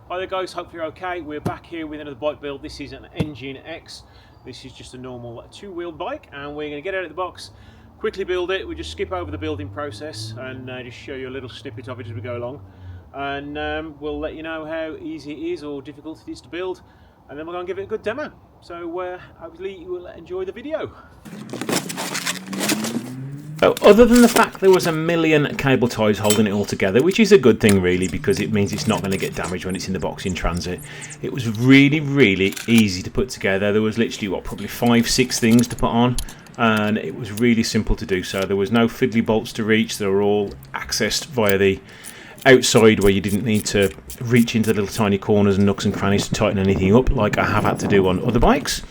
Hi there guys, hope you're okay. We're back here with another bike build. This is an Engine X. This is just a normal two-wheeled bike, and we're going to get out of the box, quickly build it. We just skip over the building process and just show you a little snippet of it as we go along, and we'll let you know how easy it is or difficult it is to build, and then we're going to give it a good demo. So hopefully you will enjoy the video. So other than the fact there was a million cable ties holding it all together, which is a good thing really, because it means it's not going to get damaged when it's in the box in transit, it was really easy to put together. There was literally, what, probably 5-6 things to put on, and it was really simple to do so. There was no fiddly bolts to reach. They were all accessed via the outside, where you didn't need to reach into the little tiny corners and nooks and crannies to tighten anything up like I have had to do on other bikes.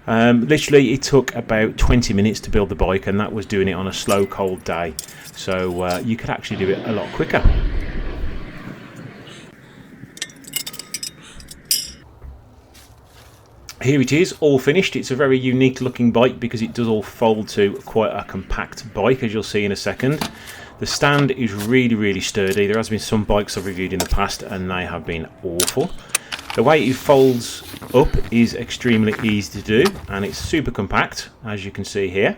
Literally it took about 20 minutes to build the bike, and that was doing it on a slow cold day, so you could actually do it a lot quicker. Here it is, all finished. It's a very unique looking bike because it does all fold to quite a compact bike, as you'll see in a second. The stand is really sturdy. There has been some bikes I've reviewed in the past and they have been awful. The way it folds up is extremely easy to do, and it's super compact, as you can see here.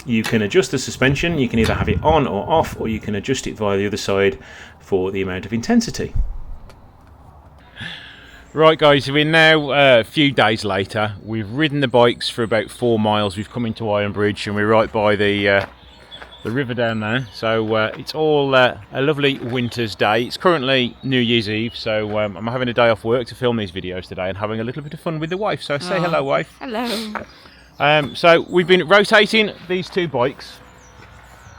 You can adjust the suspension. You can either have it on or off, or you can adjust it via the other side for the amount of intensity. Right guys, we're now a few days later. We've ridden the bikes for about 4 miles. We've come into Iron Bridge and we're right by the river down there, so it's all a lovely winter's day. It's currently New Year's Eve, so I'm having a day off work to film these videos today and having a little bit of fun with the wife. So say hello, wife. Hello. So we've been rotating these two bikes.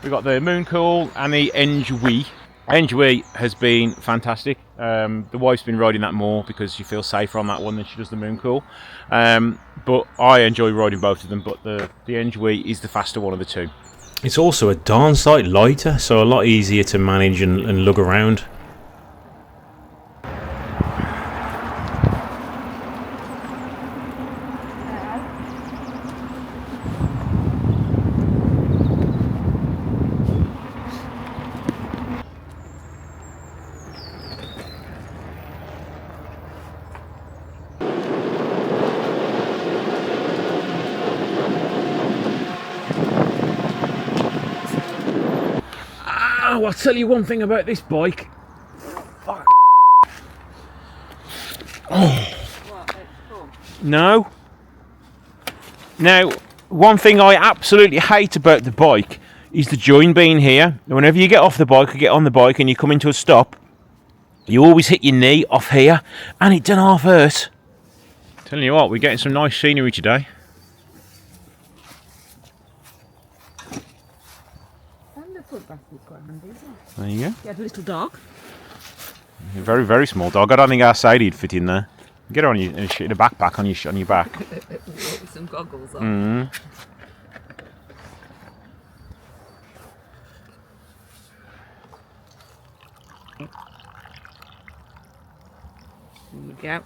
We've got the Mooncool and the Engwe. Engwe has been fantastic. The wife's been riding that more because she feels safer on that one than she does the Mooncool. But I enjoy riding both of them, but the Engwe is the faster one of the two. It's also a darn sight lighter, so a lot easier to manage and lug around. Oh, I'll tell you one thing about this bike. Fuck. Oh. No. Now, one thing I absolutely hate about the bike is the join being here. Whenever you get off the bike or get on the bike and you come into a stop, you always hit your knee off here, and it don't half hurt. Telling you what, we're getting some nice scenery today. There you go. You had a little dog. A very small dog. I don't think our Sadie'd fit in there. Get her on in a backpack on your back. With some goggles on. There you go.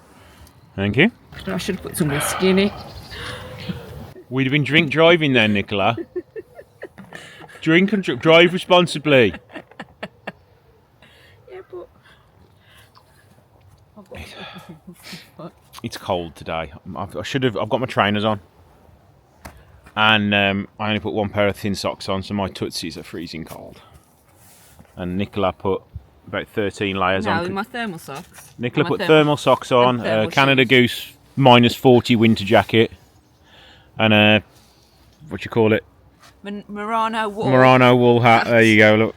Thank you. I should have put some whiskey in it. We'd have been drink driving then, Nicola. Drink and drive responsibly. Yeah, but It's cold today. I've got my trainers on, and I only put one pair of thin socks on, so my tootsies are freezing cold. And Nicola put about 13 layers on. No, in my thermal socks. Nicola put thermal socks on, Canada Goose -40 winter jacket, and a what you call it? Merino wool. Merino wool hat. There you go. Look,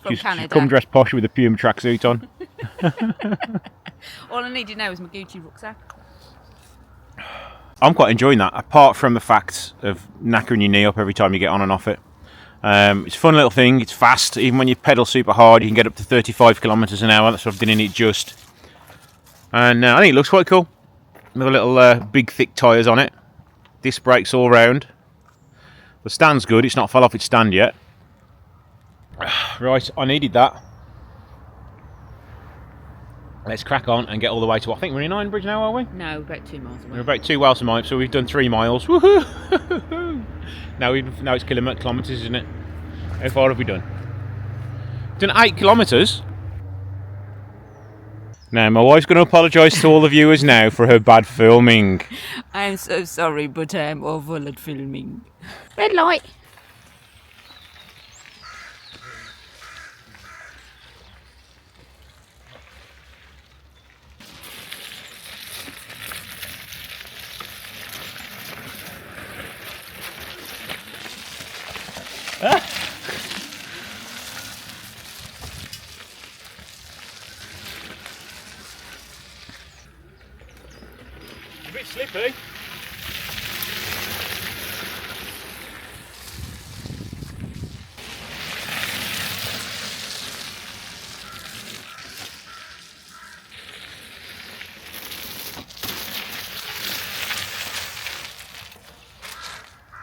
From Canada. Come dressed posh with a Puma tracksuit on. All I needed now is my Gucci rucksack. I'm quite enjoying that, apart from the fact of knackering your knee up every time you get on and off it. It's a fun little thing. It's fast. Even when you pedal super hard, you can get up to 35 kilometres an hour. That's what I've done in it just. And I think it looks quite cool. With a little big thick tyres on it. Disc brakes all round. The stand's good. It's not fell off its stand yet. Right, I needed that. Let's crack on and get all the way to, I think we're in Iron Bridge now, are we? No, about 2 miles away. We're about 2 miles away, so we've done 3 miles. Woohoo! now it's kilometres, isn't it? How far have we done? Done 8 kilometres. Now, my wife's going to apologise to all the viewers now for her bad filming. I'm so sorry, but I'm awful at filming. Red light. A bit slippy.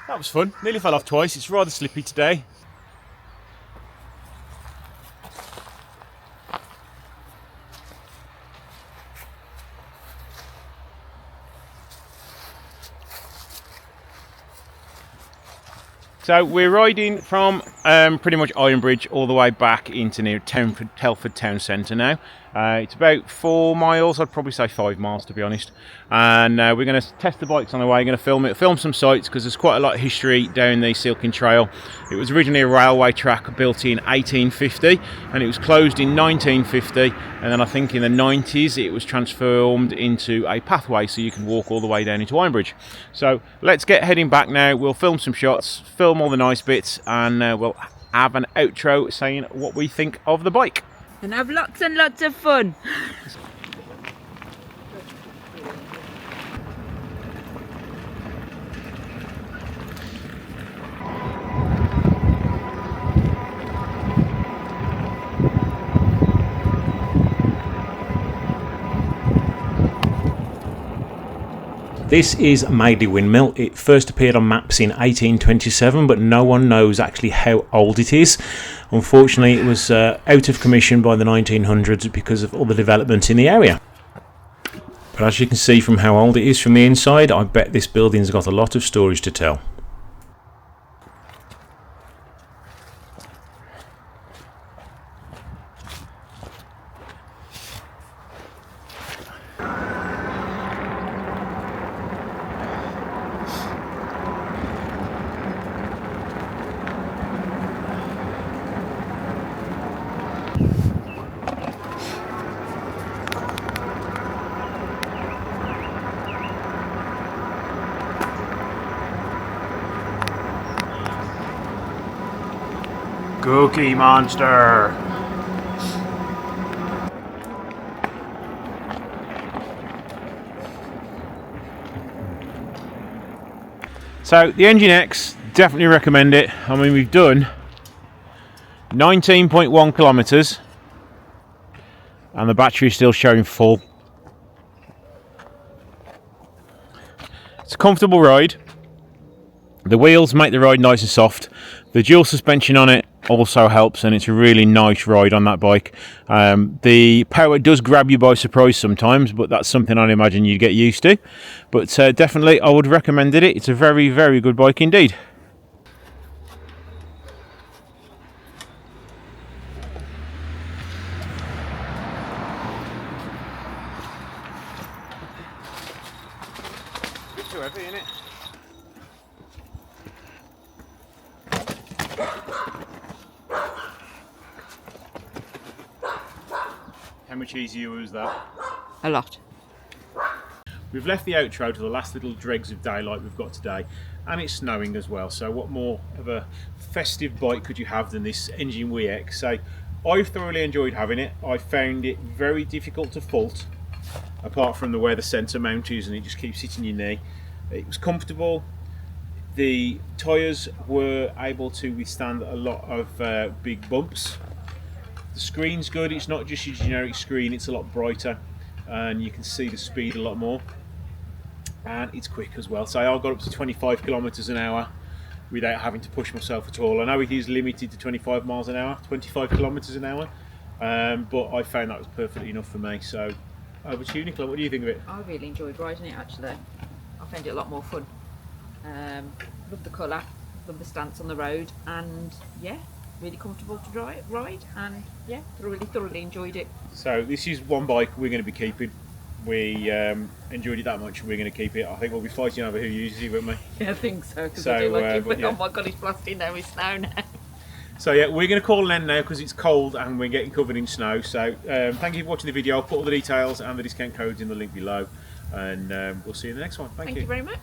That was fun. Nearly fell off twice. It's rather slippy today. So we're riding from pretty much Ironbridge all the way back into near Telford town centre now. It's about 4 miles, I'd probably say 5 miles to be honest. And we're going to test the bikes on the way, going to film some sites because there's quite a lot of history down the Silken Trail. It was originally a railway track built in 1850 and it was closed in 1950, and then I think in the 90s it was transformed into a pathway so you can walk all the way down into Ironbridge. So let's get heading back now. We'll film some shots, film all the nice bits, and we'll have an outro saying what we think of the bike. And have lots and lots of fun. This is Madeley Windmill. It first appeared on maps in 1827, but no one knows actually how old it is. Unfortunately, it was out of commission by the 1900s because of all the development in the area. But as you can see from how old it is from the inside, I bet this building's got a lot of stories to tell. Cookie Monster! So the Engine X, definitely recommend it. I mean, we've done 19.1 kilometres and the battery is still showing full. It's a comfortable ride. The wheels make the ride nice and soft. The dual suspension on it also helps, and it's a really nice ride on that bike. The power does grab you by surprise sometimes, but that's something I'd imagine you'd get used to. But definitely I would recommend it. It's a very, very good bike indeed. A bit too heavy, isn't it? How much easier was that? A lot. We've left the outro to the last little dregs of daylight we've got today, and it's snowing as well, so what more of a festive bike could you have than this Engwe X? So I've thoroughly enjoyed having it. I found it very difficult to fault, apart from where the centre mount is and it just keeps hitting your knee. It was comfortable. The tyres were able to withstand a lot of big bumps. The screen's good. It's not just your generic screen, it's a lot brighter and you can see the speed a lot more, and it's quick as well. So I got up to 25 kilometers an hour without having to push myself at all. I know it is limited to 25 miles an hour, 25 kilometers an hour, but I found that was perfectly enough for me. So over to you, Nicola, what do you think of it? I really enjoyed riding it actually. I found it a lot more fun. Love the colour, love the stance on the road, and yeah, really comfortable to ride, and yeah, thoroughly enjoyed it. So this is one bike we're going to be keeping. We enjoyed it that much, we're going to keep it. I think we'll be fighting over who uses it, won't we? Yeah, I think so, because So, I do like it, but but yeah. oh my god, it's blasting now, it's snow now. So yeah, we're going to call an end now because it's cold and we're getting covered in snow. So thank you for watching the video. I'll put all the details and the discount codes in the link below, and we'll see you in the next one. Thank Thank you very much.